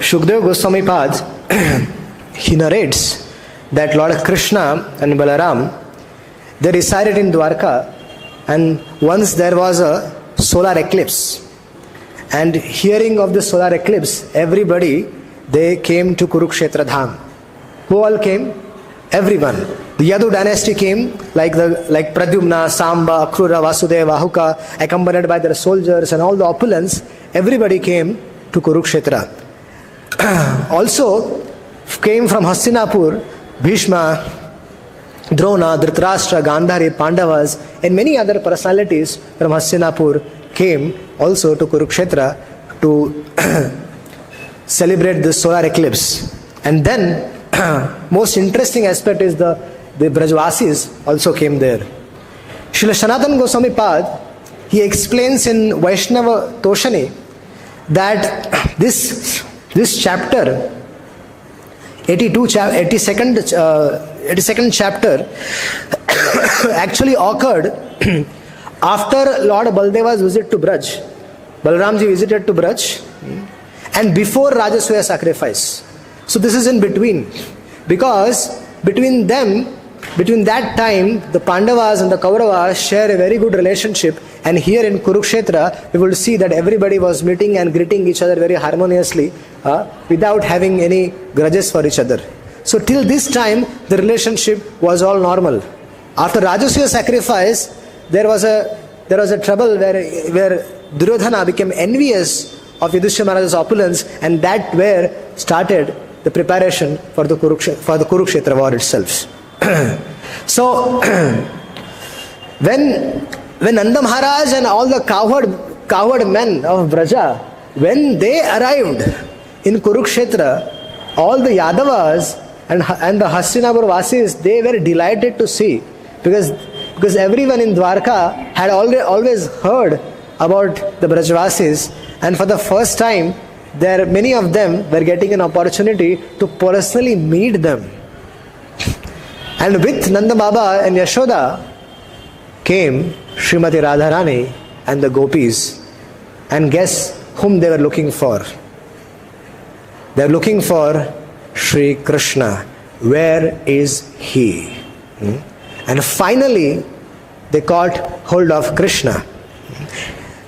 Shukdev Goswami Pad, he narrates that Lord Krishna and Balaram, they resided in Dwarka, and once there was a solar eclipse. And hearing of the solar eclipse, everybody, they came to Kurukshetra Dham. Who all came? Everyone. The Yadu dynasty came, like Pradyumna, Samba, Akrura, Vasudeva, Ahuka, accompanied by their soldiers and all the opulence. Everybody came to Kurukshetra. Also came from Hastinapur, Bhishma, Drona, Dhritarashtra, Gandhari, Pandavas, and many other personalities from Hastinapur came also to Kurukshetra to celebrate the solar eclipse. And then, most interesting aspect is the Brajvasis also came there. Srila Sanatana Goswami Pad, he explains in Vaishnava Toshani that this chapter, 82nd chapter, actually occurred after Lord Baldeva's visit to Braj. Balaramji visited to Braj and before Rajasuya sacrifice. So this is in between, because between that time, the Pandavas and the Kauravas share a very good relationship, and here in Kurukshetra, we will see that everybody was meeting and greeting each other very harmoniously, without having any grudges for each other. So till this time, the relationship was all normal. After Rajasuya sacrifice, there was a trouble where Duryodhana became envious of Yudhishthira Maharaj's opulence, and that where started the preparation for the Kurukshetra war itself. So, when Nanda Maharaj and all the cowherd men of Braja, when they arrived in Kurukshetra, all the Yadavas and the Hastinapur Vasis, they were delighted to see, because everyone in Dwarka had always heard about the Brajvasis, and for the first time, many of them were getting an opportunity to personally meet them. And with Nanda Baba and Yashoda came Śrīmatī Rādhārāṇī and the gopis. And guess whom they were looking for? They were looking for Shri Krishna. Where is he? And finally, they caught hold of Krishna.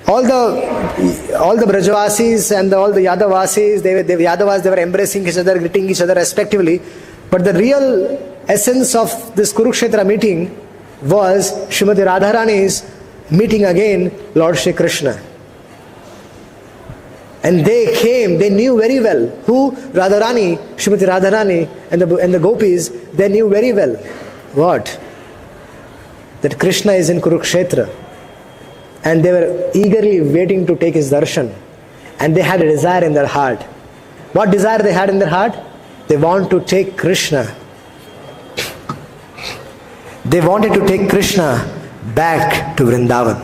All the Brajavasis and all the Yadavasis, they were embracing each other, greeting each other respectively. But the real essence of this Kurukshetra meeting was Śrīmatī Rādhārāṇī's meeting again Lord Shri Krishna. And they came, they knew very well who Radharani, Śrīmatī Rādhārāṇī and the gopis, they knew very well. What? That Krishna is in Kurukshetra. And they were eagerly waiting to take his darshan. And they had a desire in their heart. What desire they had in their heart? They want to take Krishna. They wanted to take Krishna back to Vṛndāvana.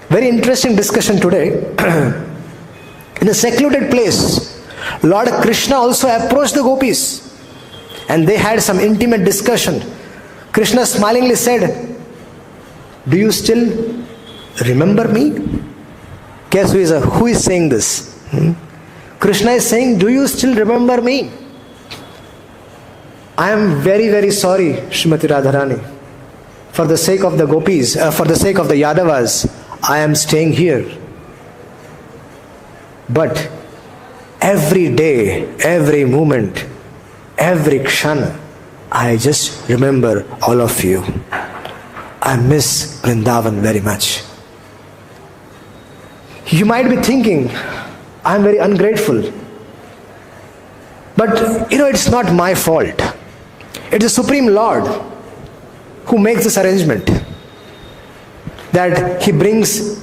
Very interesting discussion today. In a secluded place, Lord Krishna also approached the gopis. And they had some intimate discussion. Krishna smilingly said, "Do you still remember me?" Guess who is saying this? Krishna is saying, "Do you still remember me? I am very, very sorry, Śrīmatī Rādhārāṇī. For the sake of the gopis, for the sake of the Yadavas, I am staying here. But every day, every moment, every kshana, I just remember all of you. I miss Vṛndāvana very much." You might be thinking, I am very ungrateful. But it's not my fault. It is the Supreme Lord who makes this arrangement. That he brings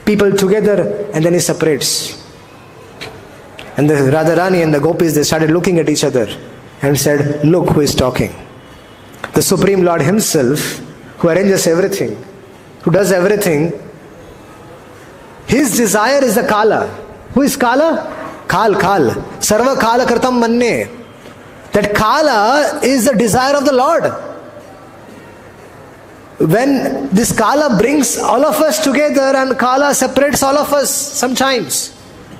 people together and then he separates. And the Radharani and the gopis, they started looking at each other and said, "Look who is talking." The Supreme Lord himself, who arranges everything, who does everything, his desire is the Kala. Who is Kala? Kal. Sarva Kala Kartam Manne. That Kala is the desire of the Lord. When this Kala brings all of us together and Kala separates all of us sometimes.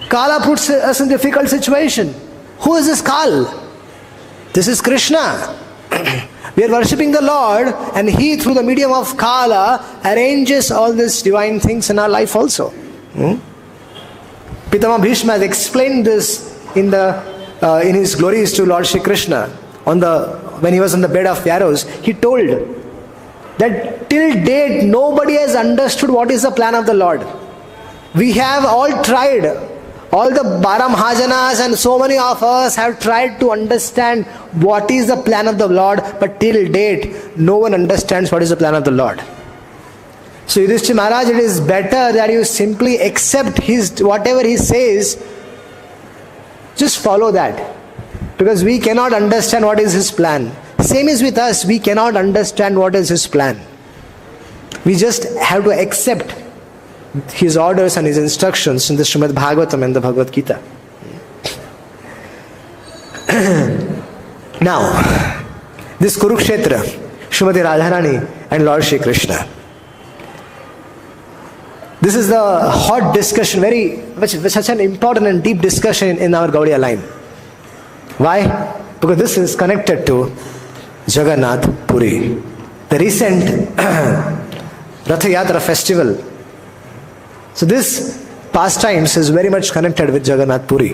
Kala puts us in difficult situation. Who is this Kal? This is Krishna. We are worshipping the Lord, and He, through the medium of Kala, arranges all these divine things in our life also. Pitama Bhishma has explained this in his glories to Lord Shri Krishna. When he was on the bed of arrows, he told that till date nobody has understood what is the plan of the Lord. We have all tried. All the Bharamahajanas and so many of us have tried to understand what is the plan of the Lord, but till date no one understands what is the plan of the Lord. So Yudhishthira Maharaj, it is better that you simply accept whatever he says. Just follow that. Because we cannot understand what is his plan. Same is with us, we cannot understand what is his plan. We just have to accept his orders and his instructions in the Śrīmad Bhagavatam and the Bhagavad Gita. Now, this Kurukshetra, Śrīmatī Rādhārāṇī and Lord Shri Krishna. This is the hot discussion, such an important and deep discussion in our Gaudiya line. Why? Because this is connected to Jagannath Puri. The recent Ratha Yatra festival. So this pastimes is very much connected with Jagannath Puri.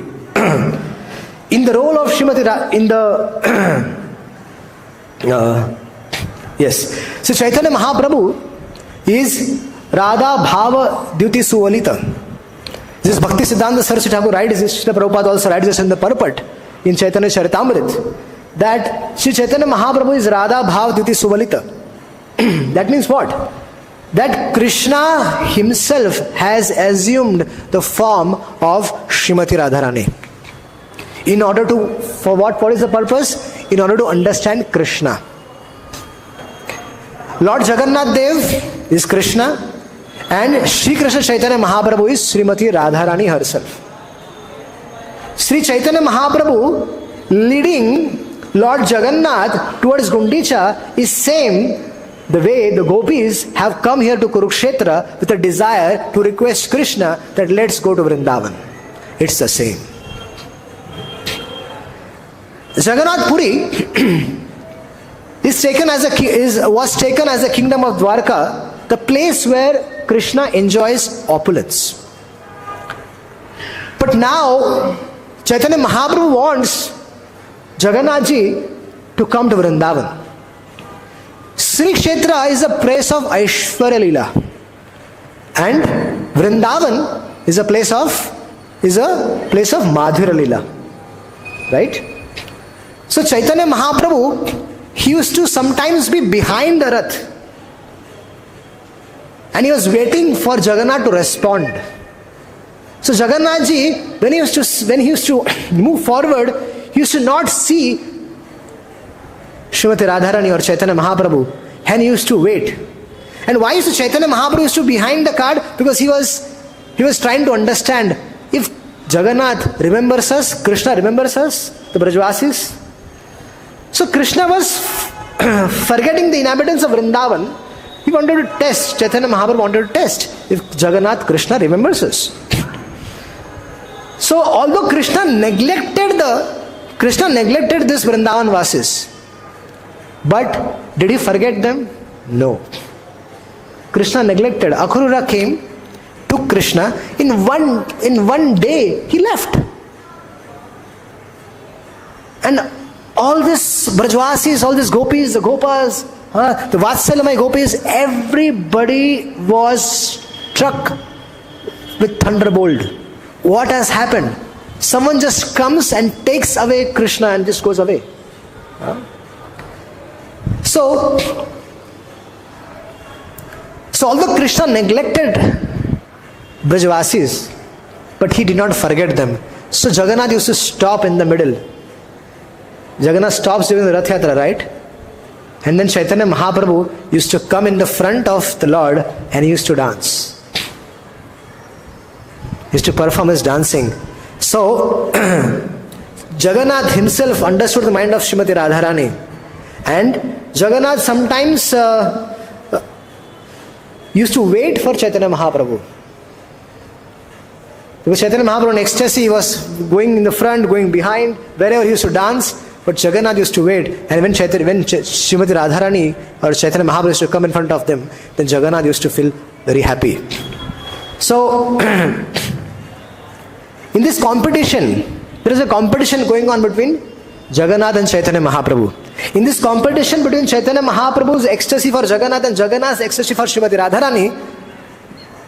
In the role of Śrīmatī so Chaitanya Mahaprabhu is Radha Bhava Dyuti Suvalita. This Bhakti Siddhanta Saraswati Thakur writes this, Srila Prabhupada also writes this in the Purport in Chaitanya Charitamrita, that Sri Chaitanya Mahaprabhu is Radha Bhava Dyuti Suvalita. That means what? That Krishna himself has assumed the form of Śrīmatī Rādhārāṇī. In order to, for what is the purpose? In order to understand Krishna. Lord Jagannath Dev is Krishna, and Sri Krishna Chaitanya Mahaprabhu is Śrīmatī Rādhārāṇī herself. Sri Chaitanya Mahaprabhu leading Lord Jagannath towards Gundicha is same the way the gopis have come here to Kurukshetra with a desire to request Krishna that let's go to Vṛndāvana. It's the same. Jagannath Puri was taken as a kingdom of Dwarka, the place where Krishna enjoys opulence. But now Chaitanya Mahaprabhu wants Jagannath ji to come to Vṛndāvana. Sri Kshetra is a place of Aishwarya Leela, and Vṛndāvana is a place of Madhurya Leela, right? So Chaitanya Mahaprabhu, he used to sometimes be behind the Rath, and he was waiting for Jagannath to respond. So Jagannath ji, when he used to move forward, he used to not see Śrīmatī Rādhārāṇī or Chaitanya Mahaprabhu, and he used to wait. And why is Chaitanya Mahaprabhu used to be behind the cart? Because he was trying to understand if Jagannath remembers us, Krishna remembers us, the Brajvasis. So Krishna was forgetting the inhabitants of Vṛndāvana. He wanted to test, Chaitanya Mahaprabhu wanted to test if Jagannath Krishna remembers us. So although Krishna neglected this Vṛndāvana Vasis, but did he forget them? No. Krishna neglected. Akrura came, took Krishna, in one day he left. And all this Brajvasis, all these gopis, the gopas, the Vatsalamai gopis, everybody was struck with thunderbolt. What has happened? Someone just comes and takes away Krishna and just goes away. So although Krishna neglected Brajvasis, but he did not forget them. So Jagannath used to stop in the middle. Jagannath stops during the Rath Yatra, right? And then Chaitanya Mahaprabhu used to come in the front of the Lord and he used to dance. He used to perform his dancing. So Jagannath himself understood the mind of Śrīmatī Rādhārāṇī. And Jagannath sometimes used to wait for Chaitanya Mahaprabhu. Because Chaitanya Mahaprabhu in ecstasy was going in the front, going behind, wherever he used to dance, but Jagannath used to wait. And when Śrīmatī Rādhārāṇī or Chaitanya Mahaprabhu used to come in front of them, then Jagannath used to feel very happy. So, in this competition, there is a competition going on between Jagannath and Chaitanya Mahaprabhu. In this competition between Chaitanya Mahaprabhu's ecstasy for Jagannath and Jagannath's ecstasy for Śrīmatī Rādhārāṇī,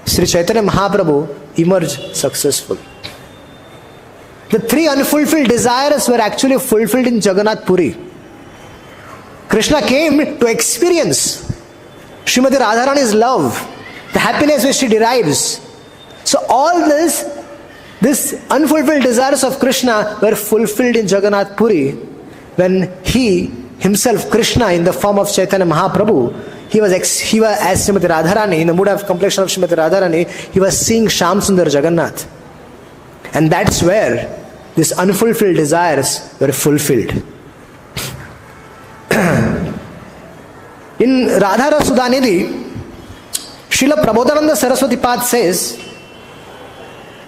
Sri Chaitanya Mahaprabhu emerged successful. The three unfulfilled desires were actually fulfilled in Jagannath Puri. Krishna came to experience Śrīmatī Rādhārāṇī's love, the happiness which she derives. So all this unfulfilled desires of Krishna were fulfilled in Jagannath Puri when he himself, Krishna, in the form of Chaitanya Mahaprabhu, he was as Śrīmatī Rādhārāṇī, in the mood of complexion of Śrīmatī Rādhārāṇī, he was seeing Shyam Sundar Jagannath. And that's where these unfulfilled desires were fulfilled. In Rādhā Sudhanidhi, Srila Prabodhananda Saraswati Pad says,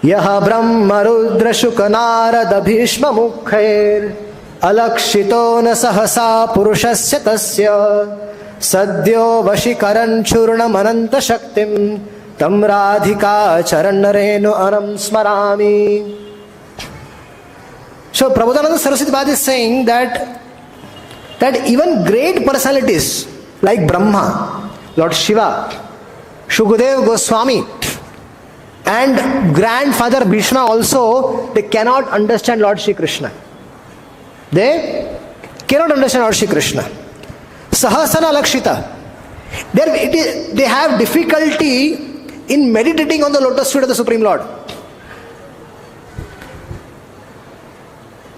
Yaha Brahma Rudra Shuka Narada Bhishma Mukhair Alakshito na sahasa purushasya tasya Sadhyo Vashikaran Churnam Ananta Shaktim Tam Radhika Charanarenu Anam Smarami. So Prabodhananda Saraswati Pad is saying that even great personalities like Brahma, Lord Shiva, Shukadeva Goswami and grandfather Bhishma also, they cannot understand Lord Shri Krishna. They cannot understand Lord Shri Krishna. Sahasana Lakshita. They have difficulty in meditating on the lotus feet of the Supreme Lord.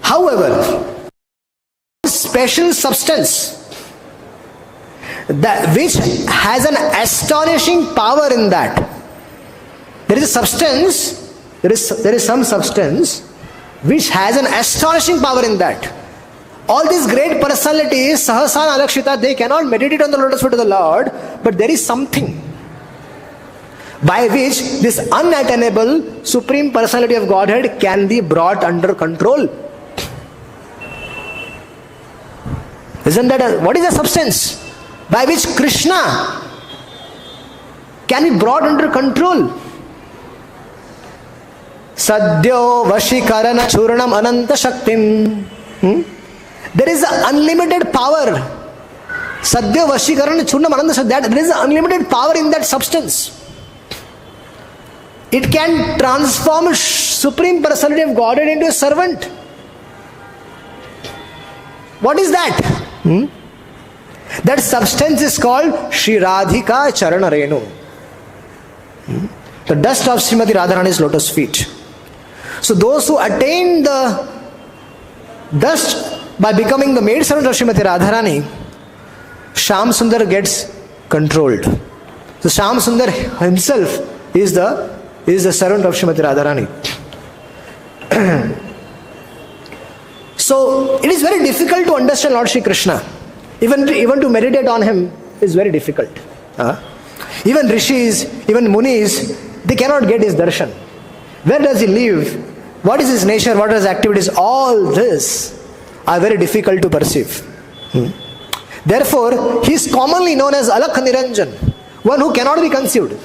However, special substance which has an astonishing power in that. There is a substance, there is some substance which has an astonishing power in that. All these great personalities, Sahasana Alakshita, they cannot meditate on the lotus feet of the Lord, but there is something by which this unattainable Supreme Personality of Godhead can be brought under control. Isn't that what is the substance by which Krishna can be brought under control? Sadhyo Vashikarana Churnam Ananta Shaktim. There is unlimited power. Sadhya Vashikarana Churnam Ananta Shakti. There is unlimited power in that substance. It can transform Supreme Personality of Godhead into a servant. What is that? That substance is called Shri Radhika Charana Renu. The dust of Śrīmatī Rādhārāṇī's lotus feet. So those who attain the dust by becoming the maid servant of Śrīmatī Rādhārāṇī, Shyam Sundar gets controlled. So Shyam Sundar himself is the servant of Śrīmatī Rādhārāṇī. So it is very difficult to understand Lord Shri Krishna. Even to meditate on him is very difficult. Even rishis, even munis, they cannot get his darshan. Where does he live? What is his nature? What are his activities? All this are very difficult to perceive. Therefore, he is commonly known as Alakh Niranjan, one who cannot be conceived.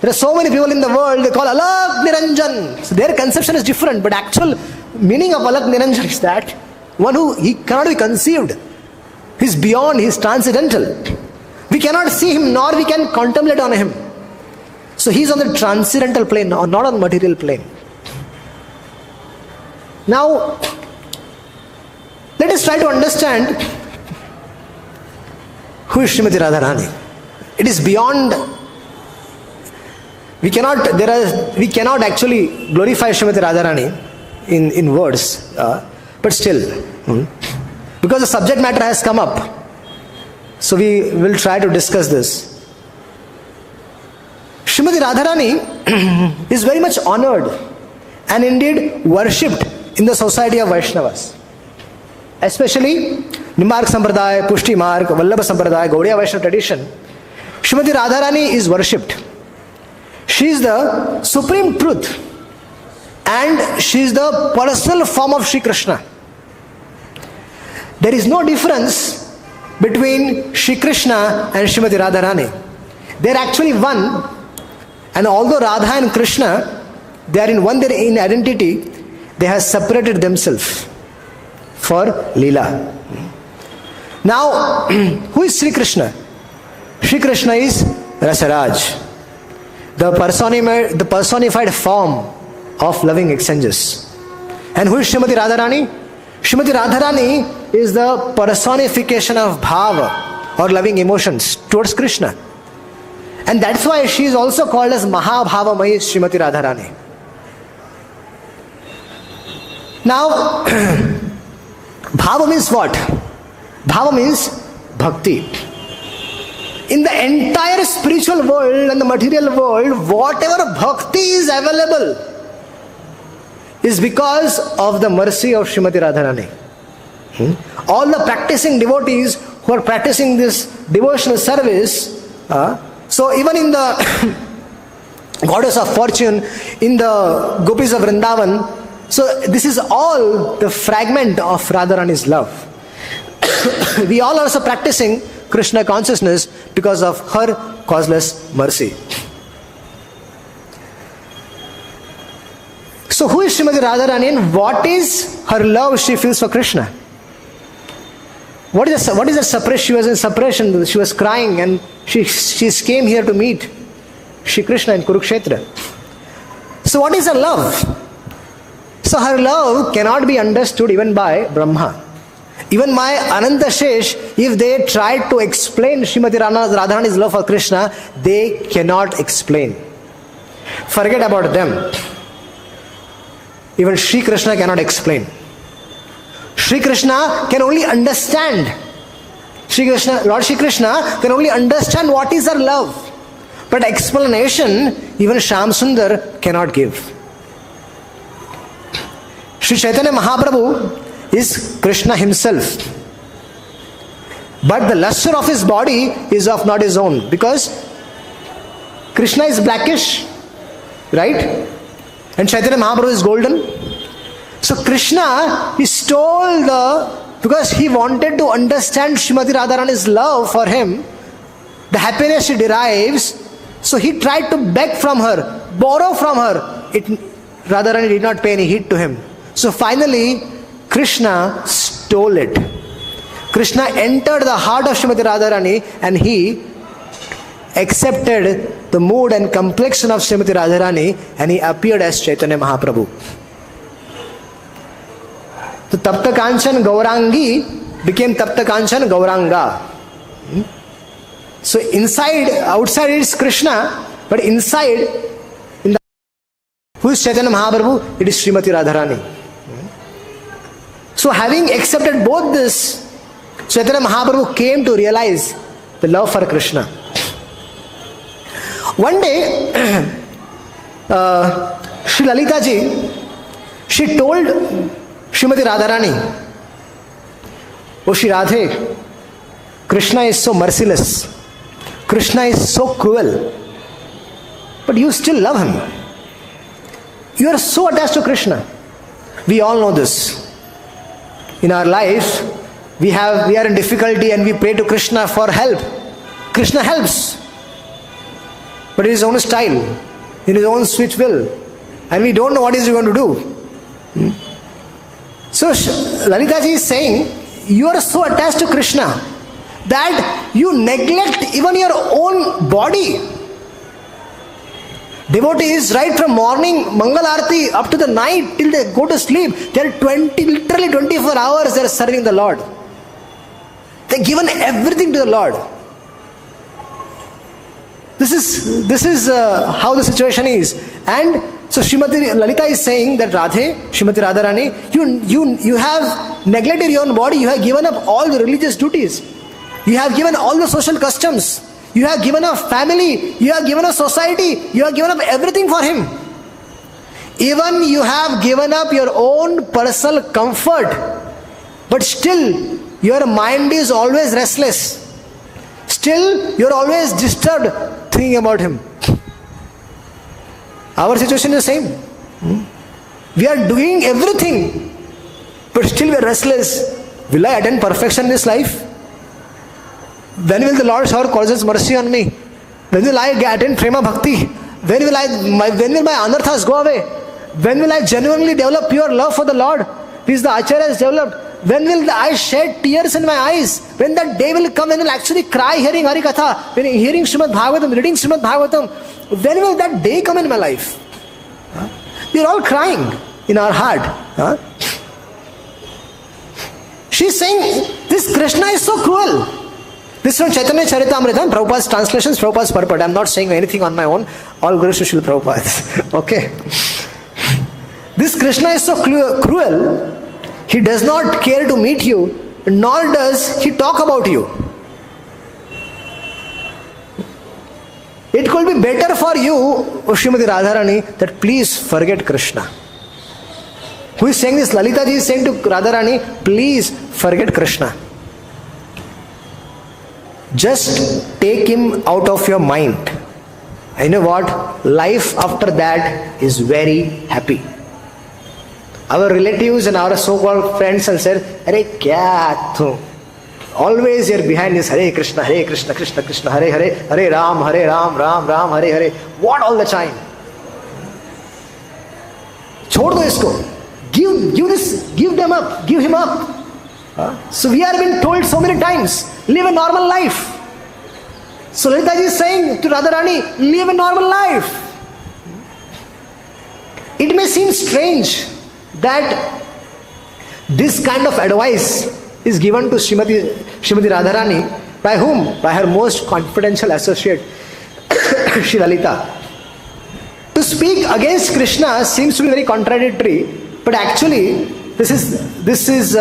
There are so many people in the world, they call Alakh Niranjan. So their conception is different, but actual meaning of Alakh Niranjan is that one who he cannot be conceived. He is beyond, he is transcendental. We cannot see him, nor we can contemplate on him. So he is on the transcendental plane, or not on material plane. Now, let us try to understand who is Śrīmatī Rādhārāṇī. It is beyond. We cannot actually glorify Śrīmatī Rādhārāṇī in words, but still, because the subject matter has come up, so we will try to discuss this. Śrīmatī Rādhārāṇī is very much honored and indeed worshipped in the society of Vaishnavas, especially Nimbark Sampradaya, Pushti Marg, Vallabha Sampradaya, Gaudiya Vaishnava tradition. Śrīmatī Rādhārāṇī is worshipped. She is the supreme truth and she is the personal form of Sri Krishna. There is no difference between Sri Krishna and Śrīmatī Rādhārāṇī. They are actually one, and although Rādhā and Kṛṣṇa, they are in one, they are in identity, they have separated themselves for Leela. Now, who is Sri Krishna? Sri Krishna is Rasaraj, the personified form of loving exchanges. And who is Śrīmatī Rādhārāṇī? Śrīmatī Rādhārāṇī is the personification of bhava or loving emotions towards Krishna. And that's why she is also called as Mahabhavamayi Śrīmatī Rādhārāṇī. Now, bhava means what? Bhava means bhakti. In the entire spiritual world and the material world, whatever bhakti is available is because of the mercy of Śrīmatī Rādhārāṇī. All the practicing devotees who are practicing this devotional service, so even in the goddess of fortune, in the gopis of Vṛndāvana, so this is all the fragment of Radharani's love. We all are also practicing Krishna consciousness because of her causeless mercy. So who is Śrīmatī Rādhārāṇī and what is her love she feels for Krishna? What is the separation? She was in separation, she was crying, and she came here to meet Shri Krishna in Kurukshetra. So what is her love? So her love cannot be understood even by Brahma. Even my Ananta Shesh, if they try to explain Śrīmatī Rādhārāṇī's love for Krishna, they cannot explain. Forget about them. Even Shri Krishna cannot explain. Shri Krishna can only understand. Lord Shri Krishna can only understand what is her love. But explanation, even Shyam Sundar cannot give. Sri Chaitanya Mahaprabhu is Krishna himself. But the luster of his body is of not his own. Because Krishna is blackish, right? And Chaitanya Mahaprabhu is golden. So Krishna is told, because he wanted to understand Śrīmatī Rādhārāṇī's love for him, the happiness she derives, so he tried to beg from her, borrow from her. Radharani did not pay any heed to him. So finally, Krishna stole it. Krishna entered the heart of Śrīmatī Rādhārāṇī and he accepted the mood and complexion of Śrīmatī Rādhārāṇī and he appeared as Chaitanya Mahaprabhu. So Tapta Kanchan Gaurangi became Tapta Kanchan Gauranga. So outside is Krishna, but inside, who is Chaitanya Mahaprabhu? It is Śrīmatī Rādhārāṇī. So having accepted both this, Chaitanya Mahaprabhu came to realize the love for Krishna. One day, Sri Lalita ji, she told Śrīmatī Rādhārāṇī, "Oh Shri Radhe, Krishna is so merciless. Krishna is so cruel. But you still love him. You are so attached to Krishna." We all know this. In our life, we are in difficulty and we pray to Krishna for help. Krishna helps. But in his own style, in his own sweet will. And we don't know what he is going to do. So Lalita ji is saying, you are so attached to Krishna that you neglect even your own body. Devotees, right from morning Mangal Arati up to the night till they go to sleep, they are literally 24 hours they are serving the Lord. They have given everything to the Lord. This is how the situation is. And so Śrīmatī Lalita is saying that Radhe, Śrīmatī Rādhārāṇī, you have neglected your own body, you have given up all the religious duties. You have given all the social customs. You have given up family. You have given up society. You have given up everything for him. Even you have given up your own personal comfort. But still, your mind is always restless. Still, you are always disturbed thinking about him. Our situation is the same. We are doing everything, but still we are restless. Will I attain perfection in this life? When will the Lord shower causes mercy on me? When will I attain prema-bhakti? When will my anarthas go away? When will I genuinely develop pure love for the Lord, which the Acharya has developed? When will I shed tears in my eyes? When that day will come, when will actually cry hearing Harikatha, when hearing Śrīmad Bhagavatam, reading Śrīmad Bhagavatam? When will that day come in my life? We are all crying in our heart. She's saying, this Krishna is so cruel. This is from Chaitanya Charitamrita, Prabhupada's translations, Prabhupada's purport. I am not saying anything on my own. All Guru Shishil Prabhupada. Okay. This Krishna is so cruel. He does not care to meet you, nor does he talk about you. It could be better for you, O Śrīmatī Rādhārāṇī, that please forget Krishna. Who is saying this? Lalita ji is saying to Radharani, please forget Krishna. Just take him out of your mind. And you know what? Life after that is very happy. Our relatives and our so-called friends will say, "Arey kya tu?" Always you're behind this Hare Krishna, Krishna Krishna, Hare Hare, Hare Ram, Ram Ram, Hare Hare. What all the time? Chhod do isko. Give them up, give him up. So we are being told so many times, live a normal life. So Lalita ji is saying to Radharani, live a normal life. It may seem strange that this kind of advice is given to Śrīmatī Rādhārāṇī. By whom? By her most confidential associate, Shri Lalita. To speak against Krishna seems to be very contradictory, but actually this is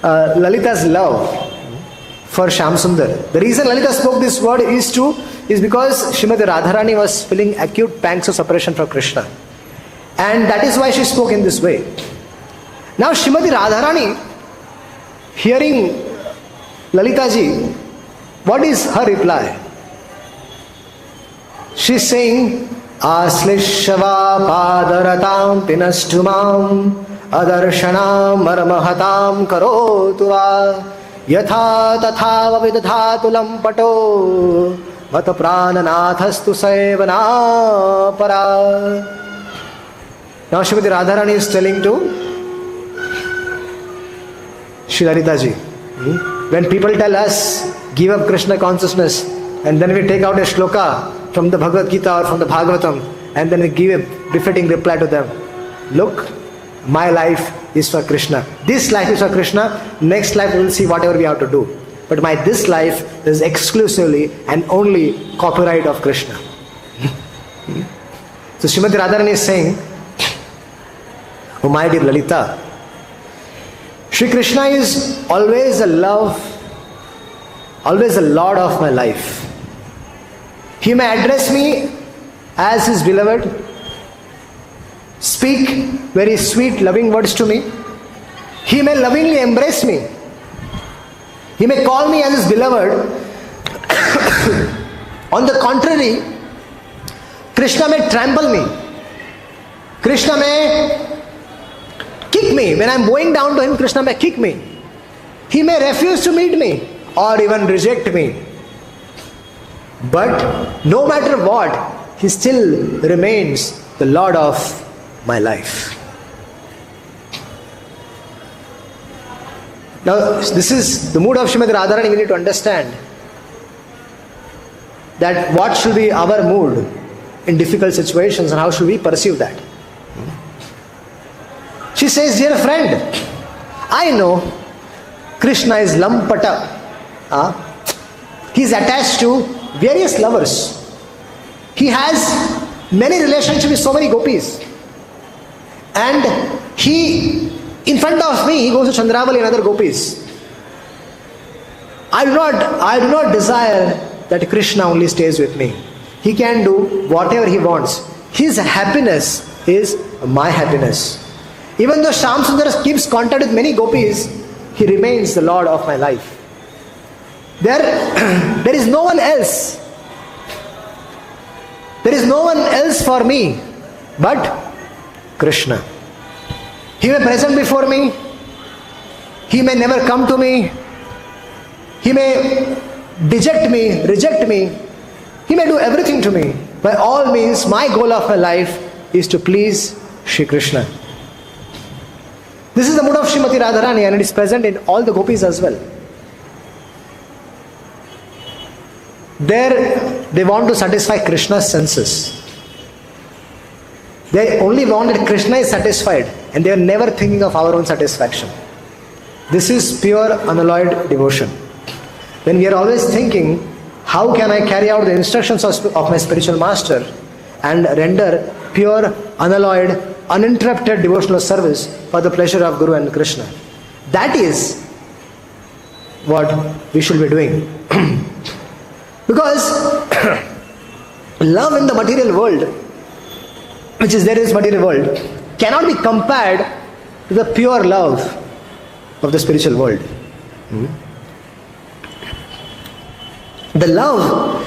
Lalita's love for Shyamsundar. The reason Lalita spoke this word is because Śrīmatī Rādhārāṇī was feeling acute pangs of separation from Krishna. And that is why she spoke in this way. Now Śrīmatī Rādhārāṇī, hearing Lalita ji, what is her reply? She is saying, Aslishava padaratam pinastumam adarshana marmahatam karotuva yatha tatha vavidhatulam pato mata prananathastu sevana para. Now Śrīmatī Rādhārāṇī is telling to Shri Lalita ji, when people tell us, give up Krishna consciousness, and then we take out a shloka from the Bhagavad Gita or from the Bhagavatam, and then we give a befitting reply to them. Look, my life is for Krishna. This life is for Krishna. Next life we will see whatever we have to do. But this life is exclusively and only copyright of Krishna. So Śrīmatī Rādhārāṇī is saying, oh my dear Lalita, Shri Krishna is always the love, always the Lord of my life. He may address me as his beloved, speak very sweet, loving words to me. He may lovingly embrace me. He may call me as his beloved. On the contrary, Krishna may trample me. Krishna may kick me. When I am bowing down to him, Krishna may kick me. He may refuse to meet me or even reject me. But no matter what, he still remains the Lord of my life. Now, this is the mood of Śrīmatī Rādhārāṇī. We need to understand that what should be our mood in difficult situations and how should we perceive that. She says, dear friend, I know Krishna is lampata. He is attached to various lovers. He has many relationships with so many gopis. And he, in front of me, he goes to Chandravali and other gopis. I do not desire that Krishna only stays with me. He can do whatever he wants. His happiness is my happiness. Even though Shyamsundar keeps contact with many gopis, he remains the Lord of my life. There is no one else. There is no one else for me but Krishna. He may present before me. He may never come to me. He may reject me. He may do everything to me. By all means, my goal of my life is to please Shri Krishna. This is the mood of Śrīmatī Rādhārāṇī, and it is present in all the gopis as well. There, they want to satisfy Krishna's senses. They only want that Krishna is satisfied, and they are never thinking of our own satisfaction. This is pure unalloyed devotion. When we are always thinking, how can I carry out the instructions of my spiritual master and render pure, unalloyed, uninterrupted devotional service for the pleasure of Guru and Krishna. That is what we should be doing. Because love in the material world, which is there in this material world, cannot be compared to the pure love of the spiritual world. The love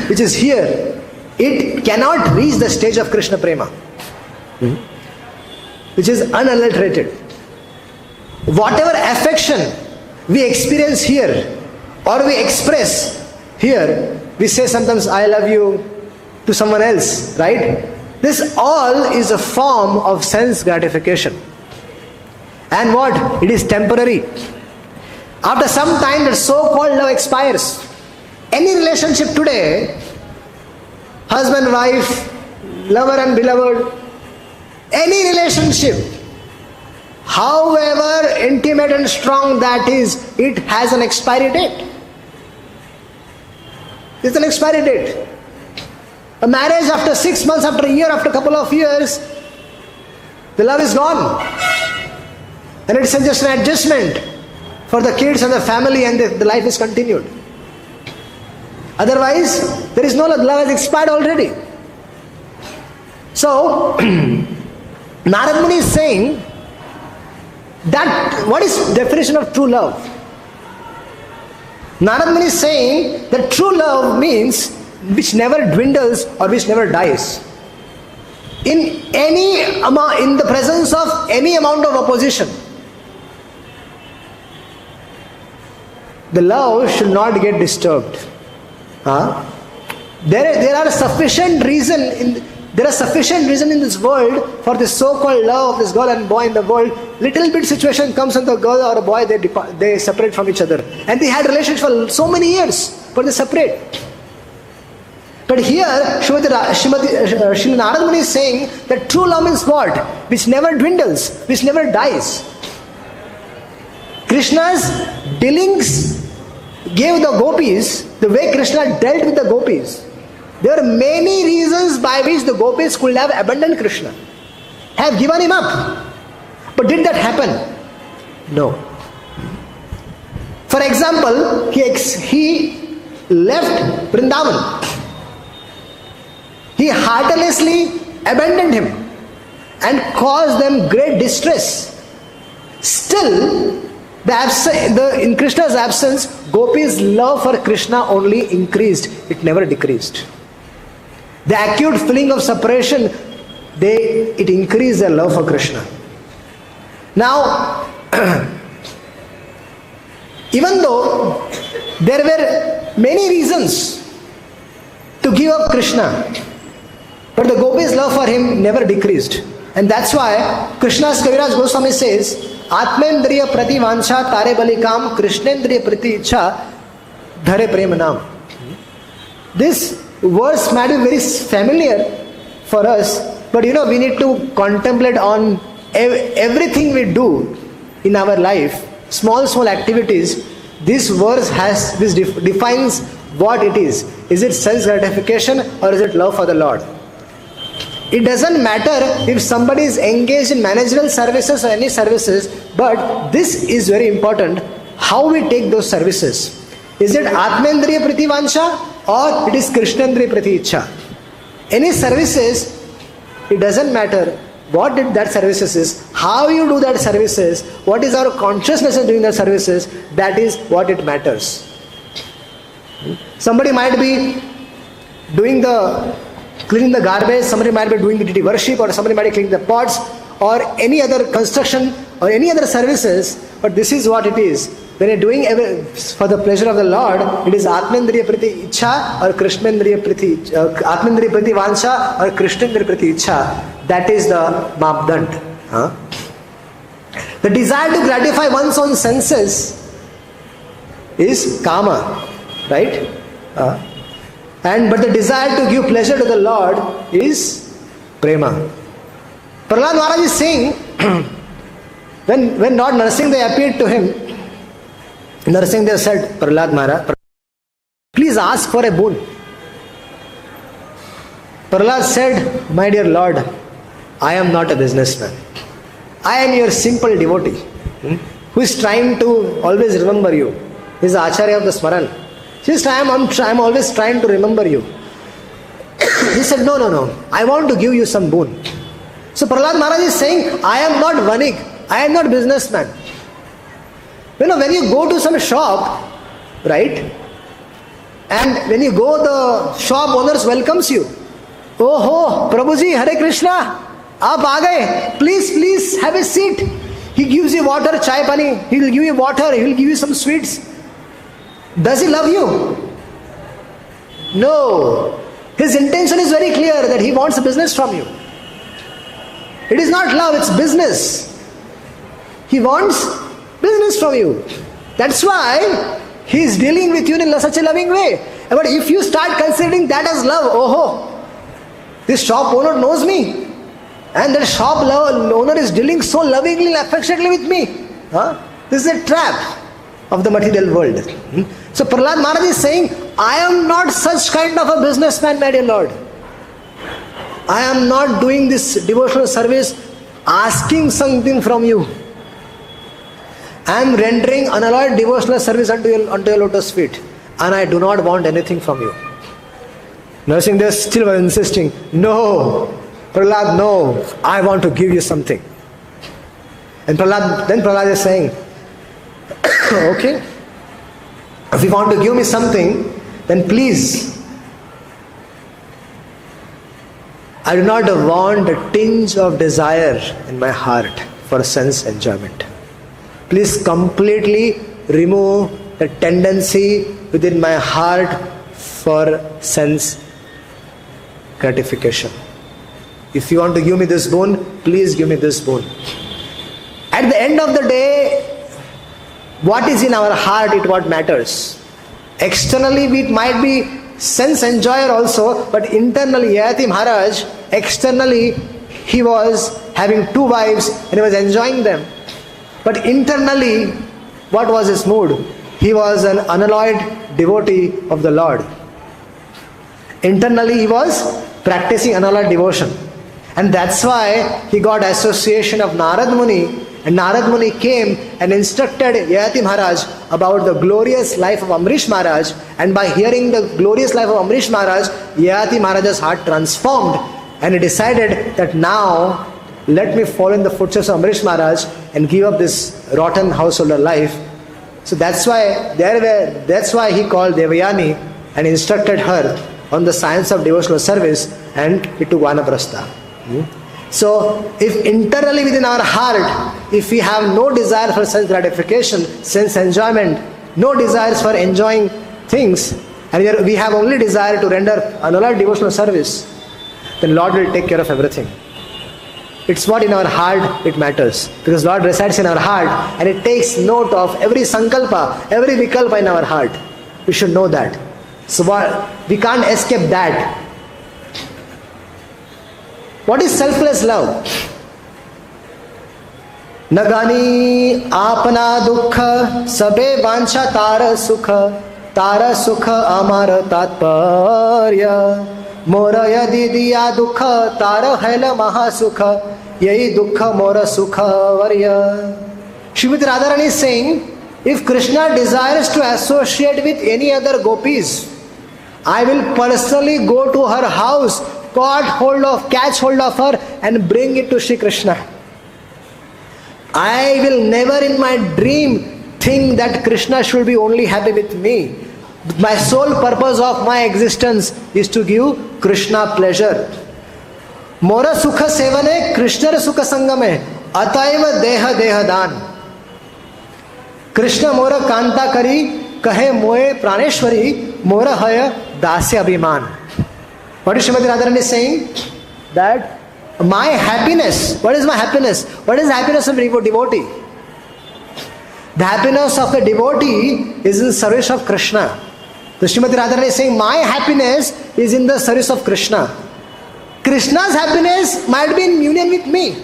which is here, it cannot reach the stage of Krishna prema, which is unadulterated. Whatever affection we experience here or we express here, we say sometimes I love you to someone else, right? This all is a form of sense gratification. And what? It is temporary. After some time, the so-called love expires. Any relationship today, husband, wife, lover and beloved, any relationship, however intimate and strong that is, it has an expiry date. It's an expiry date. A marriage after 6 months, after a year, after a couple of years, the love is gone. And it's just an adjustment for the kids and the family, and the life is continued. Otherwise, there is no love. Love has expired already. So, Narad Muni is saying that what is definition of true love? Narad Muni is saying that true love means which never dwindles or which never dies. In the presence of any amount of opposition, the love should not get disturbed. There are sufficient reason in this world for this so-called love of this girl and boy in the world. Little bit situation comes and the girl or a boy, they separate from each other. And they had relations for so many years, but they separate. But here, Srila Narad Muni is saying that true love means what? Which never dwindles, which never dies. Krishna's dealings gave the gopis, the way Krishna dealt with the gopis. There are many reasons by which the gopis could have abandoned Krishna, have given him up. But did that happen? No. For example, he left Vṛndāvana. He heartlessly abandoned him and caused them great distress. Still, in Krishna's absence, gopis' love for Krishna only increased. It never decreased. The acute feeling of separation, it increased their love for Krishna. Now, even though there were many reasons to give up Krishna, but the gopis' love for him never decreased. And that's why Krishna's Kaviraj Goswami says, Atmendriya prati vancha tare balikam Krishnendriya prati ichha dhare prema naam. This verse might be very familiar for us, but we need to contemplate on everything we do in our life, small activities. This verse defines what it is. Is it sense gratification or is it love for the Lord? It doesn't matter if somebody is engaged in managerial services or any services, but this is very important, how we take those services. Is it Atmendriya Prati Vansha or it is Krishnendriya Prati Ichha? Any services, it doesn't matter what that services is, how you do that services, what is our consciousness in doing that services, that is what it matters. Somebody might be cleaning the garbage, somebody might be doing the deity worship, or somebody might be cleaning the pots, or any other construction or any other services, but this is what it is. When you're doing for the pleasure of the Lord, it is Atmendriya Prati Ichha or Krishnendriya Prati Atmendriya Prati Vansha or Krishnendriya Prati Ichha. That is the Mapdand. The desire to gratify one's own senses is Kama, right? But the desire to give pleasure to the Lord is Prema. Prahlad Maharaj is saying, when Lord Narasimha appeared to him, Narasimha said, Prahlad Maharaj, please ask for a boon. Prahlad said, my dear Lord, I am not a businessman. I am your simple devotee who is trying to always remember you. He is the Acharya of the Smaran. Just I am always trying to remember you. He said, no, I want to give you some boon. So Prahlad Maharaj is saying, I am not vanik, I am not businessman. When you go to some shop, right, and when you go, the shop owners welcomes you. Oh, Prabhuji, Hare Krishna, aap aa gaye, please have a seat. He gives you water, chai pani, he will give you water, he will give you some sweets. Does he love you? No. His intention is very clear that he wants a business from you. It is not love, it's business. He wants business from you. That's why he is dealing with you in such a loving way. But if you start considering that as love, this shop owner knows me, and the shop owner is dealing so lovingly and affectionately with me. This is a trap of the material world. So Prahlad Maharaj is saying, I am not such kind of a businessman, my dear Lord. I am not doing this devotional service asking something from you. I am rendering unalloyed devotional service unto your lotus feet, and I do not want anything from you. Nursing this still was insisting, no, Prahlad, no, I want to give you something. And Prahlad is saying, okay, if you want to give me something, then please, I do not want a tinge of desire in my heart for sense enjoyment. Please completely remove the tendency within my heart for sense gratification. If you want to give me this boon, please give me this boon. At the end of the day, what is in our heart is what matters. Externally, we might be sense enjoyer also, but internally, Yayati Maharaj, externally, he was having 2 wives and he was enjoying them. But internally, what was his mood? He was an unalloyed devotee of the Lord. Internally, he was practicing unalloyed devotion. And that's why he got association of Narad Muni. And Narad Muni came and instructed Yayati Maharaj about the glorious life of Amrish Maharaj. And by hearing the glorious life of Amrish Maharaj, Yayati Maharaj's heart transformed. And he decided that now, let me follow in the footsteps of Amrish Maharaj and give up this rotten householder life. So that's why he called Devayani and instructed her on the science of devotional service, and he took Vanaprastha. So if internally within our heart, if we have no desire for sense gratification, sense enjoyment, no desires for enjoying things, and we have only desire to render unalloyed devotional service, then Lord will take care of everything. It's what in our heart it matters, because Lord resides in our heart and it takes note of every sankalpa, every vikalpa in our heart. We should know that. So we can't escape that. What is selfless love? Nagani apana dukha sabe vancha tara sukha amara tatparya. Mora yadi diya dukha tara haila mahasukha yahi dukha mora sukha varya. Śrīmatī Rādhārāṇī is saying, if Krishna desires to associate with any other gopis, I will personally go to her house, catch hold of her and bring it to Shri Krishna. I will never in my dream think that Krishna should be only happy with me. My sole purpose of my existence is to give Krishna pleasure. Mora sukha sevane Krishna sukha sangame ataiva deha deha dan. Krishna mora kanta kari kahe moe praneshwari mora haya dasya abhiman. What is Śrīmatī Rādhārāṇī saying? That my happiness, what is my happiness? What is the happiness of a devotee? The happiness of the devotee is in the service of Krishna. The Śrīmatī Rādhārāṇī is saying, my happiness is in the service of Krishna. Krishna's happiness might be in union with me.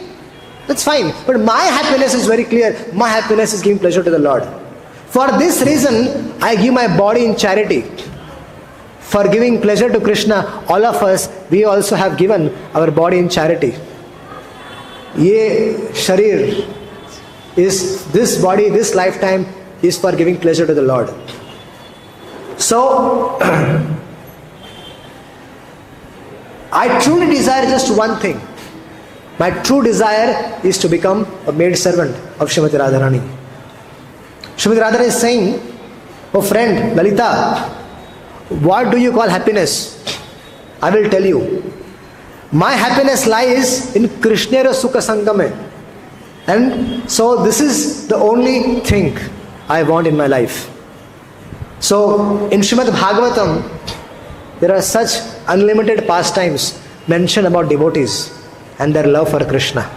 That's fine. But my happiness is very clear. My happiness is giving pleasure to the Lord. For this reason, I give my body in charity. For giving pleasure to Krishna, all of us, we also have given our body in charity. Ye sharir is, this body, this lifetime is for giving pleasure to the Lord. So, I truly desire just one thing. My true desire is to become a maid servant of Śrīmatī Rādhārāṇī. Śrīmatī Rādhārāṇī is saying, oh friend, Lalita, what do you call happiness? I will tell you. My happiness lies in Krishna Sukha Sangame. And so this is the only thing I want in my life. So in Śrīmad Bhagavatam, there are such unlimited pastimes mentioned about devotees and their love for Krishna.